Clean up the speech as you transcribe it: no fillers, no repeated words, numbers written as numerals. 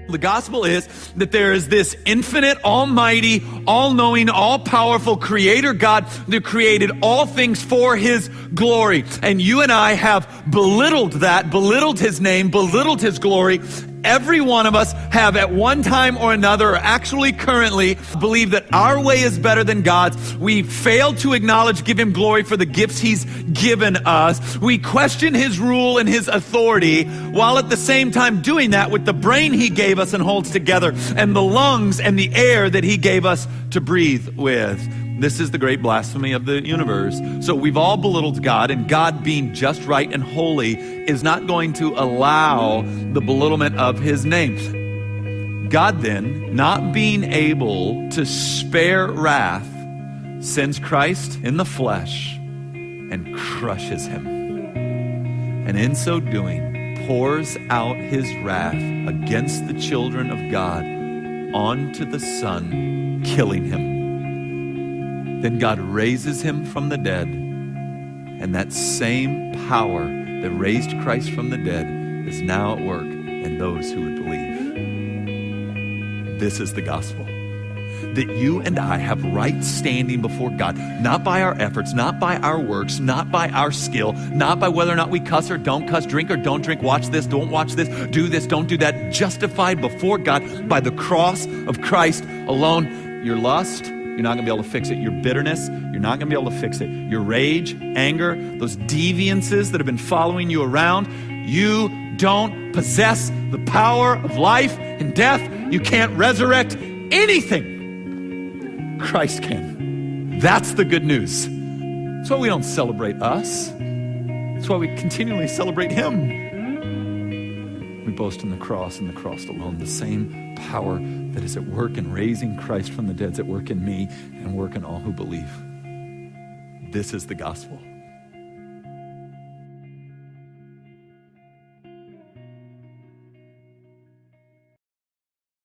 The gospel is that there is this infinite, almighty, all-knowing, all-powerful creator God that created all things for his glory. And you and I have belittled that, belittled his name, belittled his glory. Every one of us have at one time or another, or actually currently, believe that our way is better than God's. We fail to acknowledge, give him glory for the gifts he's given us. We question his rule and his authority, while at the same time doing that with the brain he gave us and holds together, and the lungs and the air that he gave us to breathe with. This is the great blasphemy of the universe. So we've all belittled God, and God, being just, right, and holy, is not going to allow the belittlement of his name. God then, not being able to spare wrath, sends Christ in the flesh and crushes him. And in so doing, pours out his wrath against the children of God onto the Son, killing him. Then God raises him from the dead, and that same power that raised Christ from the dead is now at work in those who would believe. This is the gospel. That you and I have right standing before God, not by our efforts, not by our works, not by our skill, not by whether or not we cuss or don't cuss, drink or don't drink, watch this, don't watch this, do this, don't do that. Justified before God by the cross of Christ alone. Your lust, you're not going to be able to fix it. Your bitterness, you're not going to be able to fix it. Your rage, anger, those deviances that have been following you around, you don't possess the power of life and death. You can't resurrect anything. Christ can. That's the good news. That's why we don't celebrate us. That's why we continually celebrate him. We boast in the cross and the cross alone. The same power that is at work in raising Christ from the dead is at work in me and work in all who believe. This is the gospel.